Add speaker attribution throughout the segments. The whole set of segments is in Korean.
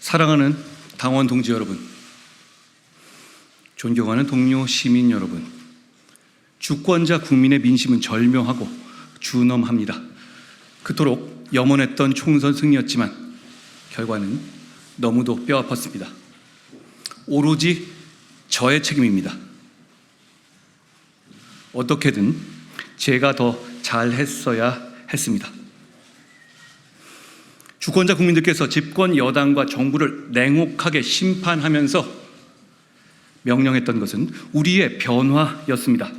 Speaker 1: 사랑하는 당원 동지 여러분, 존경하는 동료 시민 여러분, 주권자 국민의 민심은 절묘하고 준엄합니다. 그토록 염원했던 총선 승리였지만 결과는 너무도 뼈아팠습니다. 오로지 저의 책임입니다. 어떻게든 제가 더 잘했어야 했습니다. 주권자 국민들께서 집권 여당과 정부를 냉혹하게 심판하면서 명령했던 것은 우리의 변화였습니다.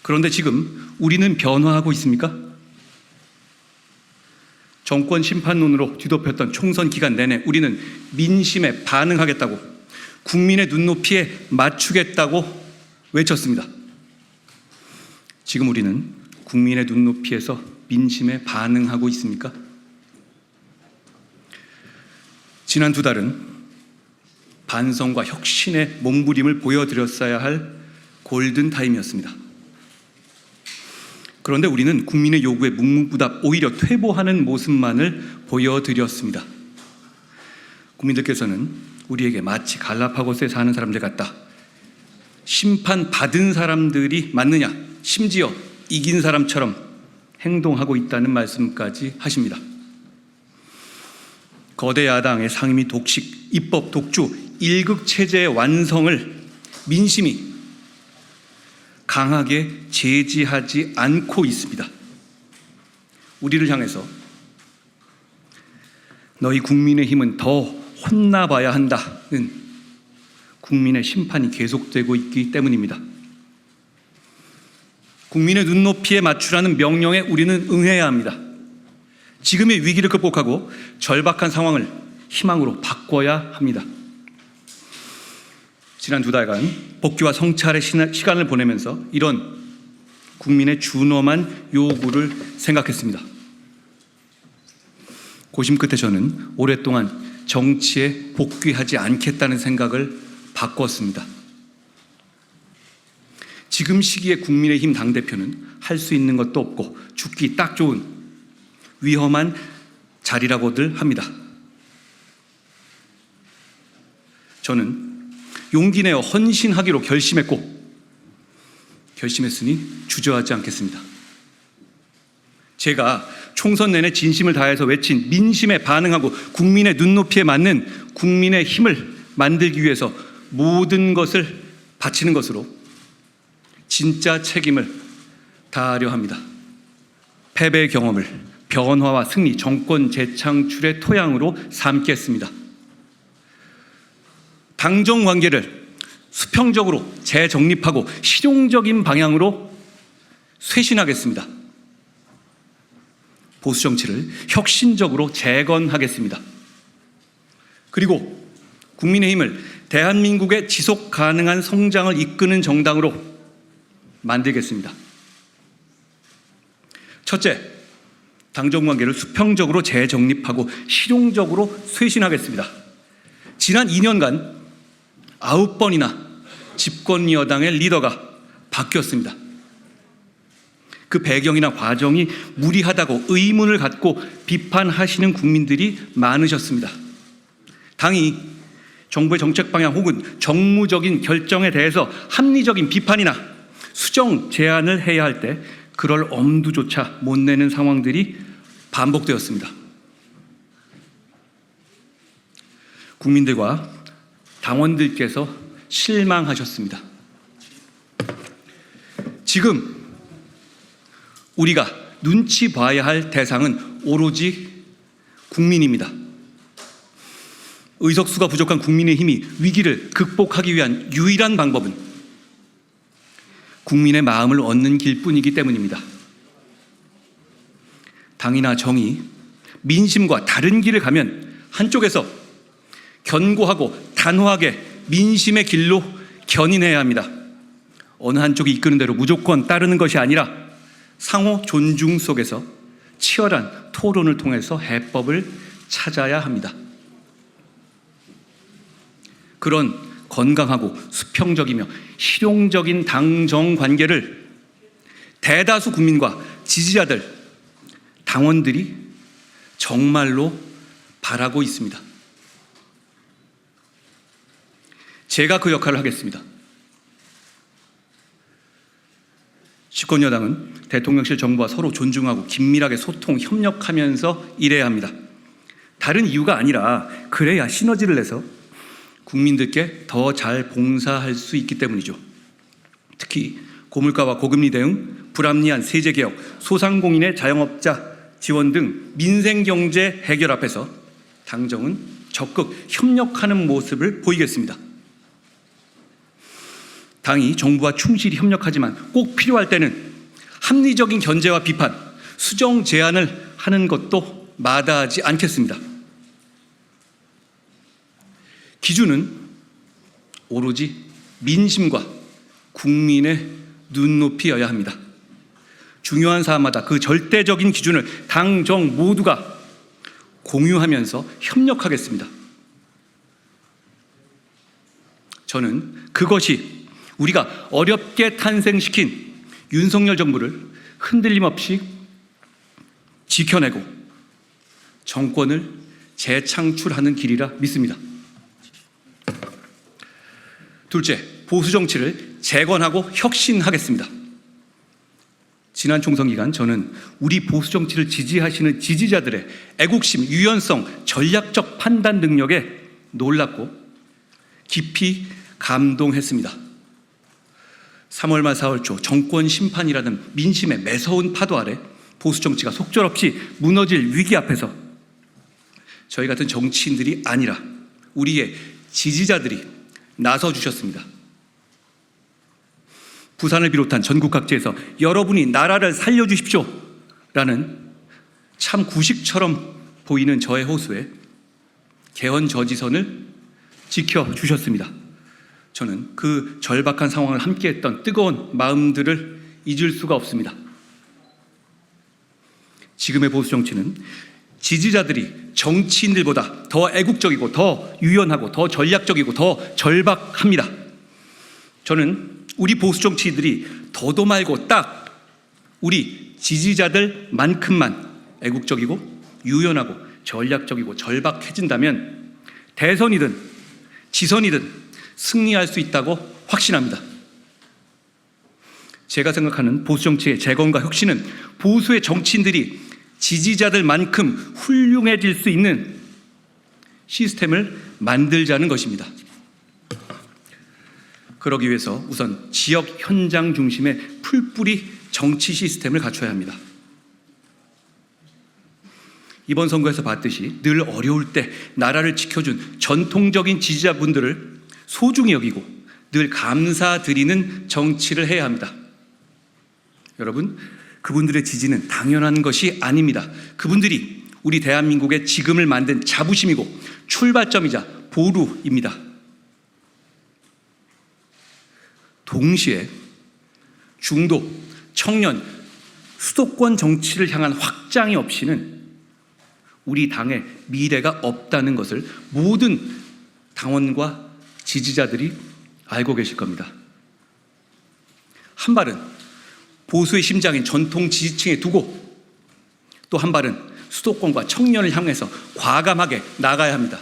Speaker 1: 그런데 지금 우리는 변화하고 있습니까? 정권 심판론으로 뒤덮였던 총선 기간 내내 우리는 민심에 반응하겠다고, 국민의 눈높이에 맞추겠다고 외쳤습니다. 지금 우리는 국민의 눈높이에서 민심에 반응하고 있습니까? 지난 두 달은 반성과 혁신의 몸부림을 보여드렸어야 할 골든타임이었습니다. 그런데 우리는 국민의 요구에 묵묵부답, 오히려 퇴보하는 모습만을 보여드렸습니다. 국민들께서는 우리에게 마치 갈라파고스에 사는 사람들 같다, 심판받은 사람들이 맞느냐, 심지어 이긴 사람처럼 행동하고 있다는 말씀까지 하십니다. 거대 야당의 상임위 독식, 입법 독주, 일극체제의 완성을 민심이 강하게 제지하지 않고 있습니다. 우리를 향해서 너희 국민의힘은 더 혼나봐야 한다는 국민의 심판이 계속되고 있기 때문입니다. 국민의 눈높이에 맞추라는 명령에 우리는 응해야 합니다. 지금의 위기를 극복하고 절박한 상황을 희망으로 바꿔야 합니다. 지난 두 달간 복귀와 성찰의 시간을 보내면서 이런 국민의 준엄한 요구를 생각했습니다. 고심 끝에 저는 오랫동안 정치에 복귀하지 않겠다는 생각을 바꿨습니다. 지금 시기에 국민의힘 당대표는 할 수 있는 것도 없고 죽기 딱 좋은 위험한 자리라고들 합니다. 저는 용기 내어 헌신하기로 결심했으니 주저하지 않겠습니다. 제가 총선 내내 진심을 다해서 외친 민심에 반응하고 국민의 눈높이에 맞는 국민의 힘을 만들기 위해서 모든 것을 바치는 것으로 진짜 책임을 다하려 합니다. 패배의 경험을 변화와 승리, 정권 재창출의 토양으로 삼겠습니다. 당정 관계를 수평적으로 재정립하고 실용적인 방향으로 쇄신하겠습니다. 보수 정치를 혁신적으로 재건하겠습니다. 그리고 국민의힘을 대한민국의 지속 가능한 성장을 이끄는 정당으로 만들겠습니다. 첫째, 당정관계를 수평적으로 재정립하고 실용적으로 쇄신하겠습니다. 지난 2년간 9번이나 집권 여당의 리더가 바뀌었습니다. 그 배경이나 과정이 무리하다고 의문을 갖고 비판하시는 국민들이 많으셨습니다. 당이 정부의 정책 방향 혹은 정무적인 결정에 대해서 합리적인 비판이나 수정 제안을 해야 할 때 그럴 엄두조차 못 내는 상황들이 반복되었습니다. 국민들과 당원들께서 실망하셨습니다. 지금 우리가 눈치 봐야 할 대상은 오로지 국민입니다. 의석수가 부족한 국민의힘이 위기를 극복하기 위한 유일한 방법은 국민의 마음을 얻는 길뿐이기 때문입니다. 당이나 정이 민심과 다른 길을 가면 한쪽에서 견고하고 단호하게 민심의 길로 견인해야 합니다. 어느 한쪽이 이끄는 대로 무조건 따르는 것이 아니라 상호 존중 속에서 치열한 토론을 통해서 해법을 찾아야 합니다. 그런 건강하고 수평적이며 실용적인 당정 관계를 대다수 국민과 지지자들, 당원들이 정말로 바라고 있습니다. 제가 그 역할을 하겠습니다. 집권여당은 대통령실 정부와 서로 존중하고 긴밀하게 소통, 협력하면서 일해야 합니다. 다른 이유가 아니라 그래야 시너지를 내서 국민들께 더 잘 봉사할 수 있기 때문이죠. 특히 고물가와 고금리 대응, 불합리한 세제개혁, 소상공인의 자영업자 지원 등 민생경제 해결 앞에서 당정은 적극 협력하는 모습을 보이겠습니다. 당이 정부와 충실히 협력하지만 꼭 필요할 때는 합리적인 견제와 비판, 수정 제안을 하는 것도 마다하지 않겠습니다. 기준은 오로지 민심과 국민의 눈높이여야 합니다. 중요한 사안마다 그 절대적인 기준을 당, 정 모두가 공유하면서 협력하겠습니다. 저는 그것이 우리가 어렵게 탄생시킨 윤석열 정부를 흔들림 없이 지켜내고 정권을 재창출하는 길이라 믿습니다. 둘째, 보수 정치를 재건하고 혁신하겠습니다. 지난 총선 기간 저는 우리 보수 정치를 지지하시는 지지자들의 애국심, 유연성, 전략적 판단 능력에 놀랐고 깊이 감동했습니다. 3월 말 4월 초 정권 심판이라는 민심의 매서운 파도 아래 보수 정치가 속절없이 무너질 위기 앞에서 저희 같은 정치인들이 아니라 우리의 지지자들이 나서 주셨습니다. 부산을 비롯한 전국 각지에서 여러분이 나라를 살려주십시오 라는 참 구식처럼 보이는 저의 호소에 개헌 저지선을 지켜주셨습니다. 저는 그 절박한 상황을 함께했던 뜨거운 마음들을 잊을 수가 없습니다. 지금의 보수 정치는 지지자들이 정치인들보다 더 애국적이고 더 유연하고 더 전략적이고 더 절박합니다. 저는 우리 보수 정치인들이 더도 말고 딱 우리 지지자들만큼만 애국적이고 유연하고 전략적이고 절박해진다면 대선이든 지선이든 승리할 수 있다고 확신합니다. 제가 생각하는 보수 정치의 재건과 혁신은 보수의 정치인들이 지지자들만큼 훌륭해질 수 있는 시스템을 만들자는 것입니다. 그러기 위해서 우선 지역 현장 중심의 풀뿌리 정치 시스템을 갖춰야 합니다. 이번 선거에서 봤듯이 늘 어려울 때 나라를 지켜준 전통적인 지지자분들을 소중히 여기고 늘 감사드리는 정치를 해야 합니다. 여러분, 그분들의 지지는 당연한 것이 아닙니다. 그분들이 우리 대한민국의 지금을 만든 자부심이고 출발점이자 보루입니다. 동시에 중도, 청년, 수도권 정치를 향한 확장이 없이는 우리 당의 미래가 없다는 것을 모든 당원과 지지자들이 알고 계실 겁니다. 한 발은 보수의 심장인 전통 지지층에 두고 또 한 발은 수도권과 청년을 향해서 과감하게 나가야 합니다.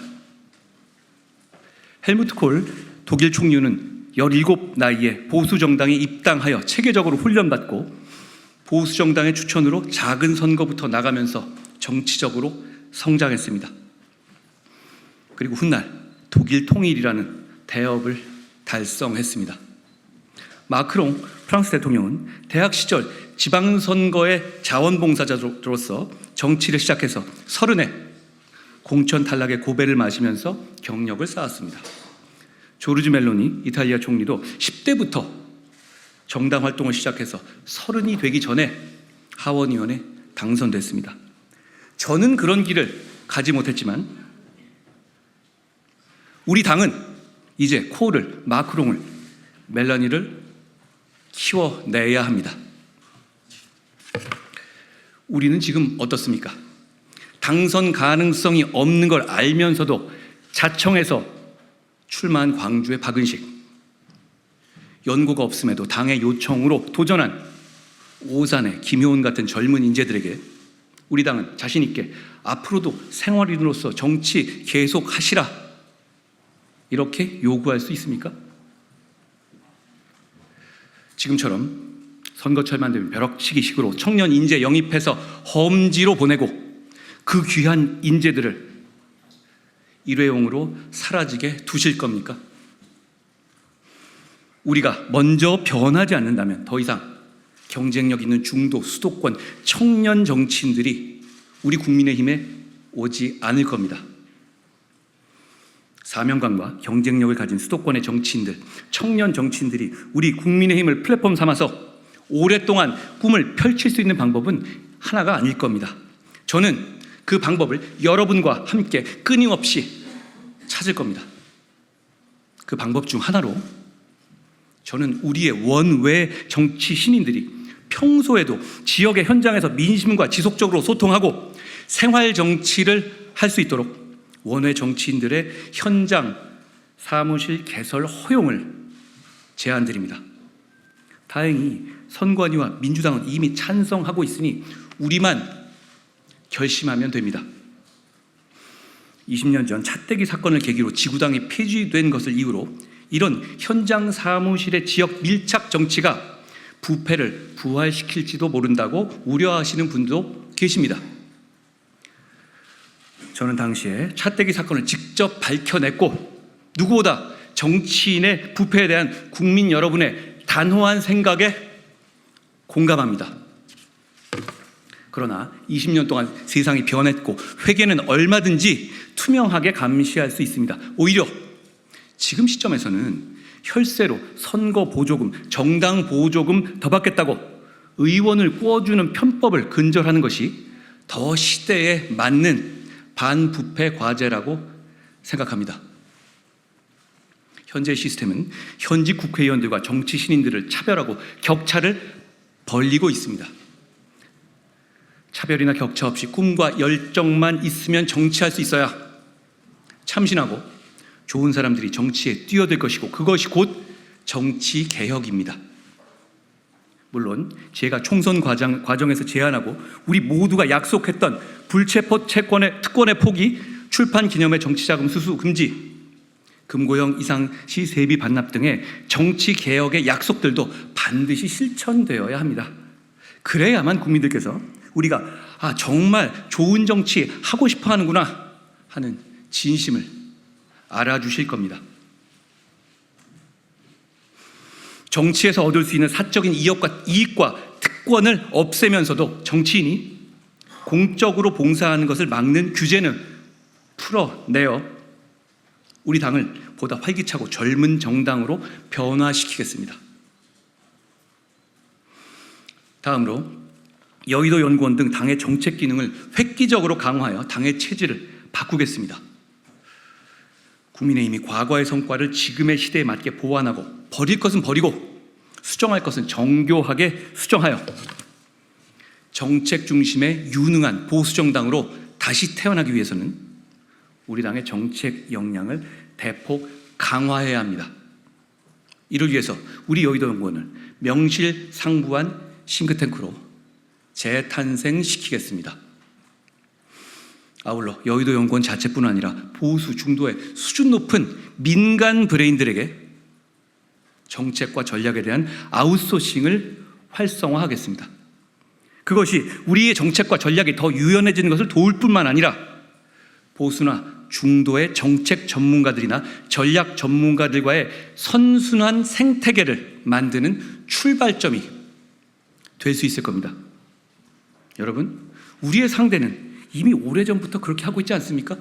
Speaker 1: 헬무트 콜 독일 총리는 17 나이에 보수 정당에 입당하여 체계적으로 훈련받고 보수 정당의 추천으로 작은 선거부터 나가면서 정치적으로 성장했습니다. 그리고 훗날 독일 통일이라는 대업을 달성했습니다. 마크롱 프랑스 대통령은 대학 시절 지방선거의 자원봉사자로서 정치를 시작해서 30에 공천 탈락의 고배를 마시면서 경력을 쌓았습니다. 조르주 멜로니 이탈리아 총리도 10대부터 정당 활동을 시작해서 30이 되기 전에 하원의원에 당선됐습니다. 저는 그런 길을 가지 못했지만 우리 당은 이제 콜을, 마크롱을, 멜라니를 키워내야 합니다. 우리는 지금 어떻습니까? 당선 가능성이 없는 걸 알면서도 자청해서 출마한 광주의 박은식, 연고가 없음에도 당의 요청으로 도전한 오산의 김효은 같은 젊은 인재들에게 우리 당은 자신 있게 앞으로도 생활인으로서 정치 계속 하시라, 이렇게 요구할 수 있습니까? 지금처럼 선거철만 되면 벼락치기식으로 청년 인재 영입해서 험지로 보내고 그 귀한 인재들을 일회용으로 사라지게 두실 겁니까? 우리가 먼저 변하지 않는다면 더 이상 경쟁력 있는 중도, 수도권, 청년 정치인들이 우리 국민의힘에 오지 않을 겁니다. 사명감과 경쟁력을 가진 수도권의 정치인들, 청년 정치인들이 우리 국민의힘을 플랫폼 삼아서 오랫동안 꿈을 펼칠 수 있는 방법은 하나가 아닐 겁니다. 저는 그 방법을 여러분과 함께 끊임없이 찾을 겁니다. 그 방법 중 하나로 저는 우리의 원외 정치 신인들이 평소에도 지역의 현장에서 민심과 지속적으로 소통하고 생활 정치를 할 수 있도록 원외 정치인들의 현장 사무실 개설 허용을 제안드립니다. 다행히 선관위와 민주당은 이미 찬성하고 있으니 우리만 결심하면 됩니다. 20년 전 차떼기 사건을 계기로 지구당이 폐지된 것을 이유로 이런 현장 사무실의 지역 밀착 정치가 부패를 부활시킬지도 모른다고 우려하시는 분도 계십니다. 저는 당시에 차떼기 사건을 직접 밝혀냈고 누구보다 정치인의 부패에 대한 국민 여러분의 단호한 생각에 공감합니다. 그러나 20년 동안 세상이 변했고 회계는 얼마든지 투명하게 감시할 수 있습니다. 오히려 지금 시점에서는 혈세로 선거 보조금, 정당 보조금 더 받겠다고 의원을 구워주는 편법을 근절하는 것이 더 시대에 맞는 반부패 과제라고 생각합니다. 현재 시스템은 현직 국회의원들과 정치 신인들을 차별하고 격차를 벌리고 있습니다. 차별이나 격차 없이 꿈과 열정만 있으면 정치할 수 있어야 참신하고 좋은 사람들이 정치에 뛰어들 것이고 그것이 곧 정치 개혁입니다. 물론 제가 총선 과정에서 제안하고 우리 모두가 약속했던 불체포 특권의 포기, 출판 기념회 정치자금 수수 금지, 금고형 이상시 세비 반납 등의 정치 개혁의 약속들도 반드시 실천되어야 합니다. 그래야만 국민들께서 우리가 정말 좋은 정치 하고 싶어 하는구나 하는 진심을 알아주실 겁니다. 정치에서 얻을 수 있는 사적인 이익과 특권을 없애면서도 정치인이 공적으로 봉사하는 것을 막는 규제는 풀어내어 우리 당을 보다 활기차고 젊은 정당으로 변화시키겠습니다. 다음으로 여의도 연구원 등 당의 정책 기능을 획기적으로 강화하여 당의 체질을 바꾸겠습니다. 국민의힘이 과거의 성과를 지금의 시대에 맞게 보완하고 버릴 것은 버리고 수정할 것은 정교하게 수정하여 정책 중심의 유능한 보수정당으로 다시 태어나기 위해서는 우리 당의 정책 역량을 대폭 강화해야 합니다. 이를 위해서 우리 여의도 연구원을 명실상부한 싱크탱크로 재탄생시키겠습니다. 아울러 여의도 연구원 자체뿐 아니라 보수 중도의 수준 높은 민간 브레인들에게 정책과 전략에 대한 아웃소싱을 활성화하겠습니다. 그것이 우리의 정책과 전략이 더 유연해지는 것을 도울 뿐만 아니라 보수나 중도의 정책 전문가들이나 전략 전문가들과의 선순환 생태계를 만드는 출발점이 될 수 있을 겁니다. 여러분, 우리의 상대는 이미 오래전부터 그렇게 하고 있지 않습니까?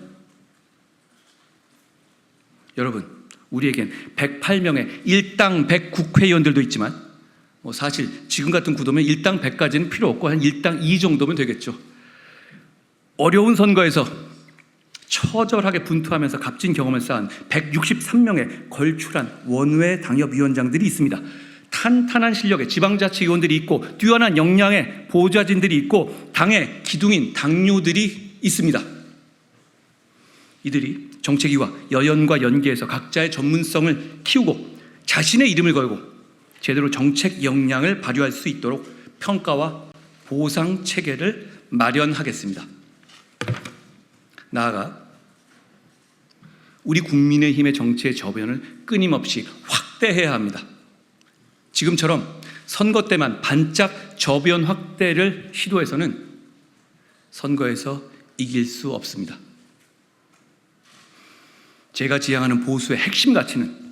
Speaker 1: 여러분, 우리에겐 108명의 일당 100 국회의원들도 있지만 사실 지금 같은 구도면 일당 100까지는 필요 없고 한 일당 2 정도면 되겠죠. 어려운 선거에서 처절하게 분투하면서 값진 경험을 쌓은 163명의 걸출한 원외 당협위원장들이 있습니다. 탄탄한 실력의 지방자치위원들이 있고 뛰어난 역량의 보좌진들이 있고 당의 기둥인 당뇨들이 있습니다. 이들이 정책위와 여연과 연계해서 각자의 전문성을 키우고 자신의 이름을 걸고 제대로 정책 역량을 발휘할 수 있도록 평가와 보상 체계를 마련하겠습니다. 나아가 우리 국민의힘의 정치의 저변을 끊임없이 확대해야 합니다. 지금처럼 선거 때만 반짝 저변 확대를 시도해서는 선거에서 이길 수 없습니다. 제가 지향하는 보수의 핵심 가치는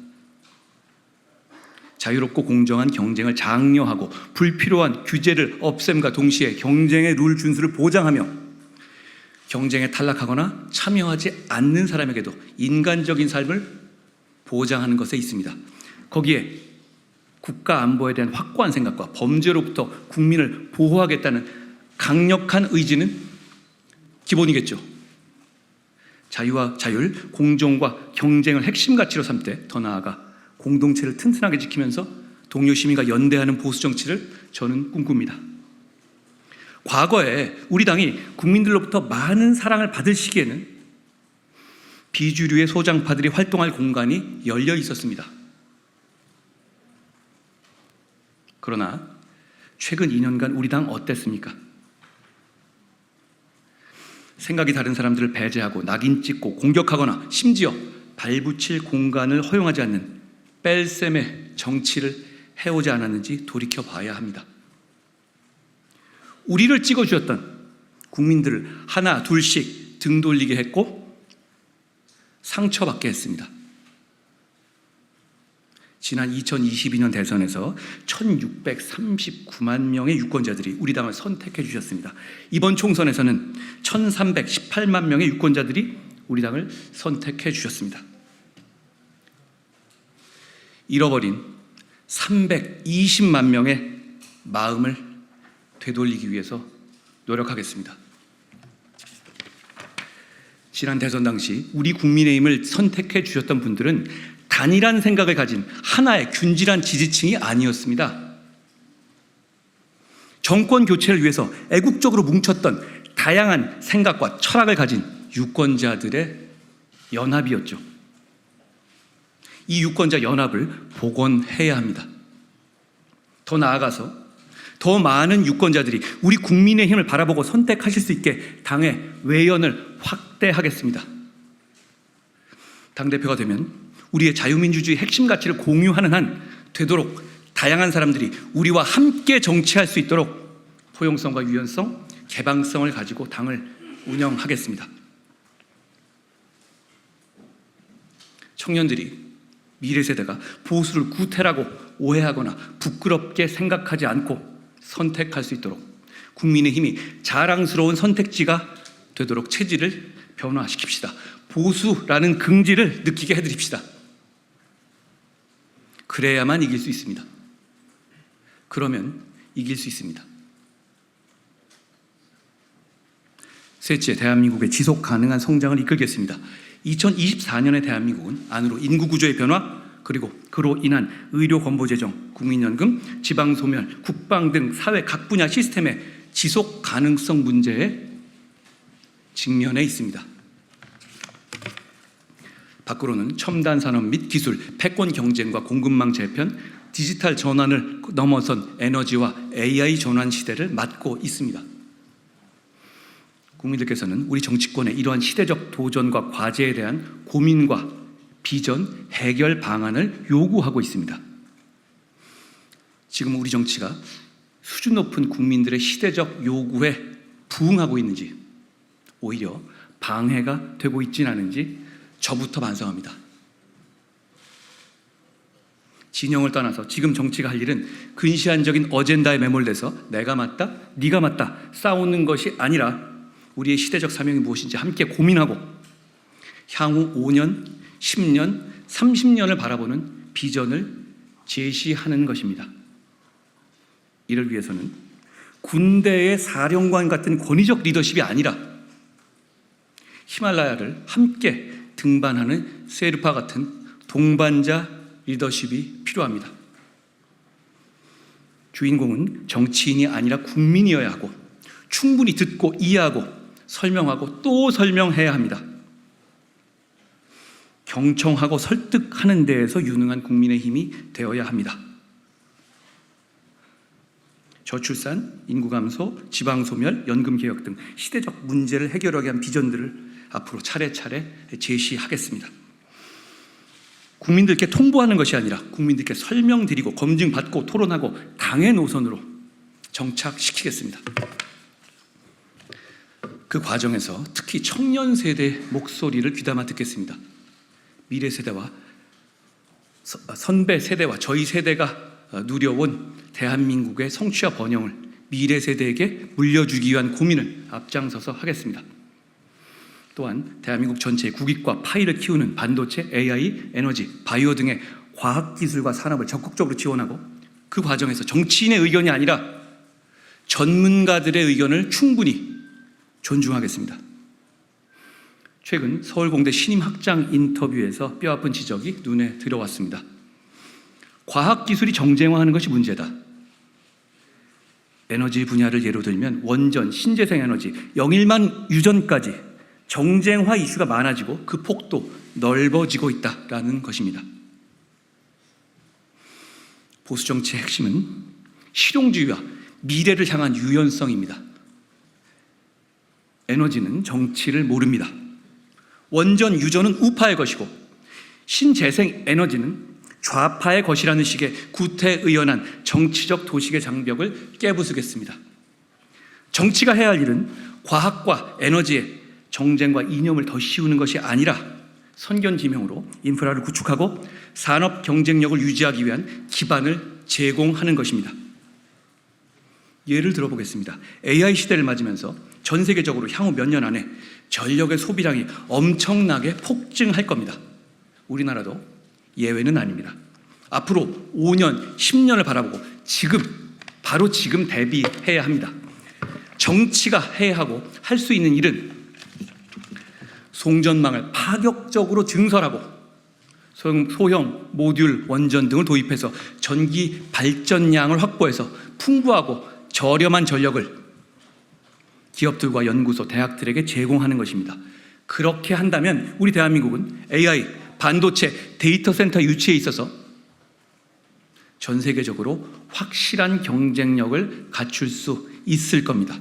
Speaker 1: 자유롭고 공정한 경쟁을 장려하고 불필요한 규제를 없앰과 동시에 경쟁의 룰 준수를 보장하며 경쟁에 탈락하거나 참여하지 않는 사람에게도 인간적인 삶을 보장하는 것에 있습니다. 거기에 국가 안보에 대한 확고한 생각과 범죄로부터 국민을 보호하겠다는 강력한 의지는 기본이겠죠. 자유와 자율, 공정과 경쟁을 핵심 가치로 삼되 더 나아가 공동체를 튼튼하게 지키면서 동료 시민과 연대하는 보수 정치를 저는 꿈꿉니다. 과거에 우리 당이 국민들로부터 많은 사랑을 받을 시기에는 비주류의 소장파들이 활동할 공간이 열려 있었습니다. 그러나 최근 2년간 우리 당 어땠습니까? 생각이 다른 사람들을 배제하고 낙인 찍고 공격하거나 심지어 발붙일 공간을 허용하지 않는 뺄셈의 정치를 해오지 않았는지 돌이켜봐야 합니다. 우리를 찍어주었던 국민들을 하나 둘씩 등 돌리게 했고 상처받게 했습니다. 지난 2022년 대선에서 1639만 명의 유권자들이 우리 당을 선택해 주셨습니다. 이번 총선에서는 1318만 명의 유권자들이 우리 당을 선택해 주셨습니다. 잃어버린 320만 명의 마음을 되돌리기 위해서 노력하겠습니다. 지난 대선 당시 우리 국민의힘을 선택해 주셨던 분들은 단일한 생각을 가진 하나의 균질한 지지층이 아니었습니다. 정권 교체를 위해서 애국적으로 뭉쳤던 다양한 생각과 철학을 가진 유권자들의 연합이었죠. 이 유권자 연합을 복원해야 합니다. 더 나아가서 더 많은 유권자들이 우리 국민의힘을 바라보고 선택하실 수 있게 당의 외연을 확대하겠습니다. 당대표가 되면 우리의 자유민주주의 핵심 가치를 공유하는 한 되도록 다양한 사람들이 우리와 함께 정치할 수 있도록 포용성과 유연성, 개방성을 가지고 당을 운영하겠습니다. 청년들이 미래 세대가 보수를 구태라고 오해하거나 부끄럽게 생각하지 않고 선택할 수 있도록 국민의힘이 자랑스러운 선택지가 되도록 체질을 변화시킵시다. 보수라는 긍지를 느끼게 해드립시다. 그래야만 이길 수 있습니다. 그러면 이길 수 있습니다. 셋째, 대한민국의 지속 가능한 성장을 이끌겠습니다. 2024년의 대한민국은 안으로 인구 구조의 변화, 그리고 그로 인한 의료 건보 재정, 국민연금, 지방소멸, 국방 등 사회 각 분야 시스템의 지속 가능성 문제에 직면해 있습니다. 밖으로는 첨단 산업 및 기술, 패권 경쟁과 공급망 재편, 디지털 전환을 넘어선 에너지와 AI 전환 시대를 맞고 있습니다. 국민들께서는 우리 정치권의 이러한 시대적 도전과 과제에 대한 고민과 비전, 해결 방안을 요구하고 있습니다. 지금 우리 정치가 수준 높은 국민들의 시대적 요구에 부응하고 있는지, 오히려 방해가 되고 있지는 않은지 저부터 반성합니다. 진영을 떠나서 지금 정치가 할 일은 근시안적인 어젠다에 매몰돼서 내가 맞다, 네가 맞다 싸우는 것이 아니라 우리의 시대적 사명이 무엇인지 함께 고민하고 향후 5년, 10년, 30년을 바라보는 비전을 제시하는 것입니다. 이를 위해서는 군대의 사령관 같은 권위적 리더십이 아니라 히말라야를 함께 등반하는 세르파 같은 동반자 리더십이 필요합니다. 주인공은 정치인이 아니라 국민이어야 하고 충분히 듣고 이해하고 설명하고 또 설명해야 합니다. 경청하고 설득하는 데에서 유능한 국민의 힘이 되어야 합니다. 저출산, 인구 감소, 지방소멸, 연금개혁 등 시대적 문제를 해결하기 위한 비전들을 앞으로 차례차례 제시하겠습니다. 국민들께 통보하는 것이 아니라 국민들께 설명드리고 검증받고 토론하고 당의 노선으로 정착시키겠습니다. 그 과정에서 특히 청년 세대의 목소리를 귀담아 듣겠습니다. 미래 세대와 선배 세대와 저희 세대가 누려온 대한민국의 성취와 번영을 미래 세대에게 물려주기 위한 고민을 앞장서서 하겠습니다. 또한 대한민국 전체의 국익과 파이를 키우는 반도체, AI, 에너지, 바이오 등의 과학기술과 산업을 적극적으로 지원하고 그 과정에서 정치인의 의견이 아니라 전문가들의 의견을 충분히 존중하겠습니다. 최근 서울공대 신임학장 인터뷰에서 뼈아픈 지적이 눈에 들어왔습니다. 과학기술이 정쟁화하는 것이 문제다. 에너지 분야를 예로 들면 원전, 신재생 에너지, 영일만 유전까지 정쟁화 이슈가 많아지고 그 폭도 넓어지고 있다라는 것입니다. 보수 정치의 핵심은 실용주의와 미래를 향한 유연성입니다. 에너지는 정치를 모릅니다. 원전, 유전은 우파의 것이고 신재생 에너지는 좌파의 것이라는 식의 구태의연한 정치적 도식의 장벽을 깨부수겠습니다. 정치가 해야 할 일은 과학과 에너지의 정쟁과 이념을 더 씌우는 것이 아니라 선견지명으로 인프라를 구축하고 산업 경쟁력을 유지하기 위한 기반을 제공하는 것입니다. 예를 들어보겠습니다. AI 시대를 맞으면서 전 세계적으로 향후 몇 년 안에 전력의 소비량이 엄청나게 폭증할 겁니다. 우리나라도 예외는 아닙니다. 앞으로 5년, 10년을 바라보고 바로 지금 대비해야 합니다. 정치가 해야 하고 할 수 있는 일은 송전망을 파격적으로 증설하고 소형 모듈 원전 등을 도입해서 전기 발전량을 확보해서 풍부하고 저렴한 전력을 기업들과 연구소, 대학들에게 제공하는 것입니다. 그렇게 한다면 우리 대한민국은 AI, 반도체, 데이터 센터 유치에 있어서 전 세계적으로 확실한 경쟁력을 갖출 수 있을 겁니다.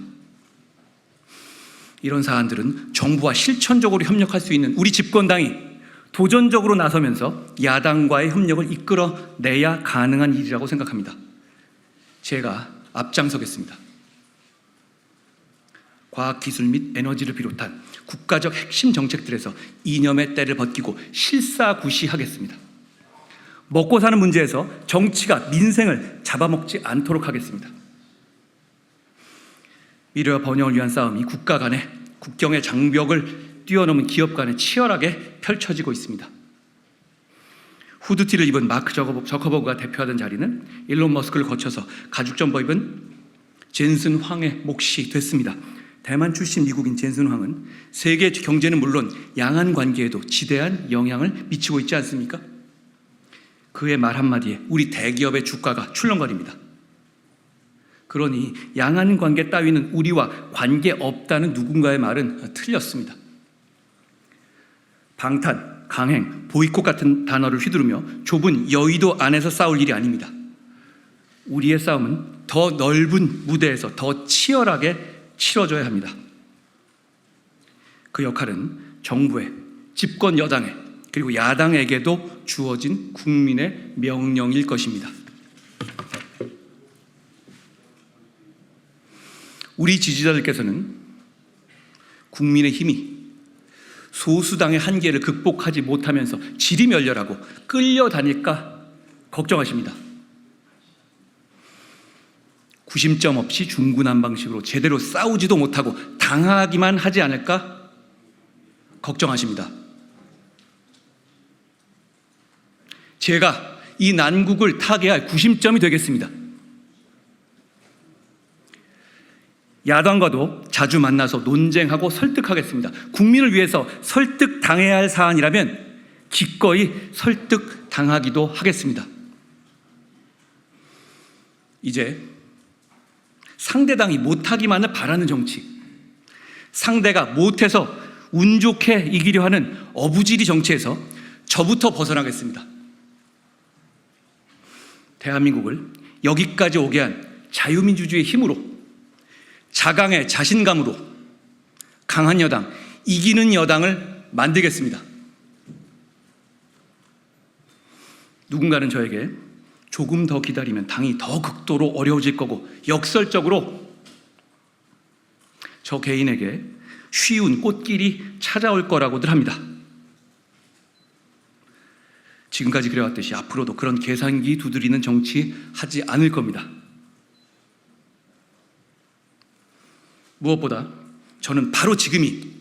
Speaker 1: 이런 사안들은 정부와 실천적으로 협력할 수 있는 우리 집권당이 도전적으로 나서면서 야당과의 협력을 이끌어내야 가능한 일이라고 생각합니다. 제가 앞장서겠습니다. 과학기술 및 에너지를 비롯한 국가적 핵심 정책들에서 이념의 때를 벗기고 실사구시하겠습니다. 먹고 사는 문제에서 정치가 민생을 잡아먹지 않도록 하겠습니다. 미래와 번영을 위한 싸움이 국가 간의 국경의 장벽을 뛰어넘은 기업 간에 치열하게 펼쳐지고 있습니다. 후드티를 입은 마크 저커버그가 대표하던 자리는 일론 머스크를 거쳐서 가죽점퍼 입은 젠슨 황의 몫이 됐습니다. 대만 출신 미국인 젠슨 황은 세계 경제는 물론 양안 관계에도 지대한 영향을 미치고 있지 않습니까? 그의 말 한마디에 우리 대기업의 주가가 출렁거립니다. 그러니 양안 관계 따위는 우리와 관계없다는 누군가의 말은 틀렸습니다. 방탄, 강행, 보이콧 같은 단어를 휘두르며 좁은 여의도 안에서 싸울 일이 아닙니다. 우리의 싸움은 더 넓은 무대에서 더 치열하게 치러져야 합니다. 그 역할은 정부의, 집권 여당의, 그리고 야당에게도 주어진 국민의 명령일 것입니다. 우리 지지자들께서는 국민의 힘이 소수당의 한계를 극복하지 못하면서 지리멸렬하고 끌려다닐까 걱정하십니다. 구심점 없이 중구난방식으로 제대로 싸우지도 못하고 당하기만 하지 않을까 걱정하십니다. 제가 이 난국을 타개할 구심점이 되겠습니다. 야당과도 자주 만나서 논쟁하고 설득하겠습니다. 국민을 위해서 설득당해야 할 사안이라면 기꺼이 설득당하기도 하겠습니다. 이제 상대당이 못하기만을 바라는 정치, 상대가 못해서 운 좋게 이기려 하는 어부지리 정치에서 저부터 벗어나겠습니다. 대한민국을 여기까지 오게 한 자유민주주의의 힘으로, 자강의 자신감으로 강한 여당 이기는 여당을 만들겠습니다. 누군가는 저에게 조금 더 기다리면 당이 더 극도로 어려워질 거고 역설적으로 저 개인에게 쉬운 꽃길이 찾아올 거라고들 합니다. 지금까지 그래왔듯이 앞으로도 그런 계산기 두드리는 정치 하지 않을 겁니다. 무엇보다 저는 바로 지금이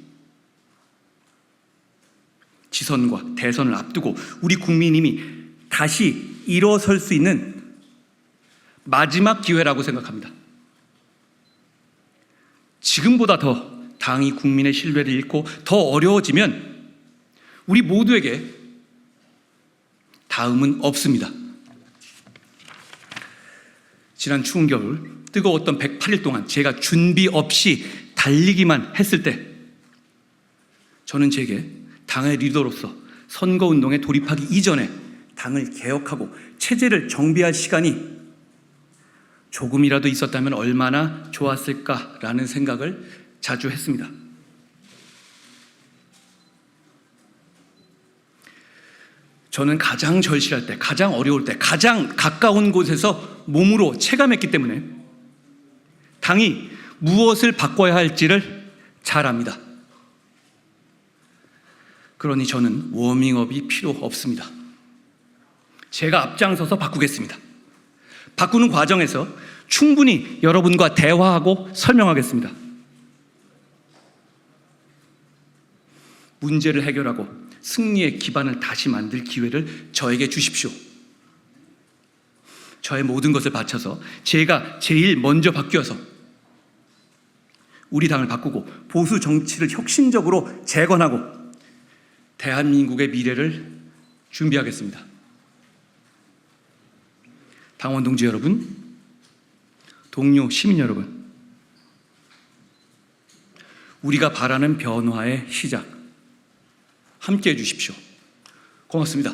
Speaker 1: 지선과 대선을 앞두고 우리 국민님이 다시 일어설 수 있는 마지막 기회라고 생각합니다. 지금보다 더 당이 국민의 신뢰를 잃고 더 어려워지면 우리 모두에게 다음은 없습니다. 지난 추운 겨울 뜨거웠던 108일 동안 제가 준비 없이 달리기만 했을 때 저는 제게 당의 리더로서 선거운동에 돌입하기 이전에 당을 개혁하고 체제를 정비할 시간이 조금이라도 있었다면 얼마나 좋았을까라는 생각을 자주 했습니다. 저는 가장 절실할 때, 가장 어려울 때, 가장 가까운 곳에서 몸으로 체감했기 때문에 당이 무엇을 바꿔야 할지를 잘 압니다. 그러니 저는 워밍업이 필요 없습니다. 제가 앞장서서 바꾸겠습니다. 바꾸는 과정에서 충분히 여러분과 대화하고 설명하겠습니다. 문제를 해결하고 승리의 기반을 다시 만들 기회를 저에게 주십시오. 저의 모든 것을 바쳐서 제가 제일 먼저 바뀌어서 우리 당을 바꾸고 보수 정치를 혁신적으로 재건하고 대한민국의 미래를 준비하겠습니다. 당원 동지 여러분, 동료 시민 여러분, 우리가 바라는 변화의 시작 함께해 주십시오. 고맙습니다.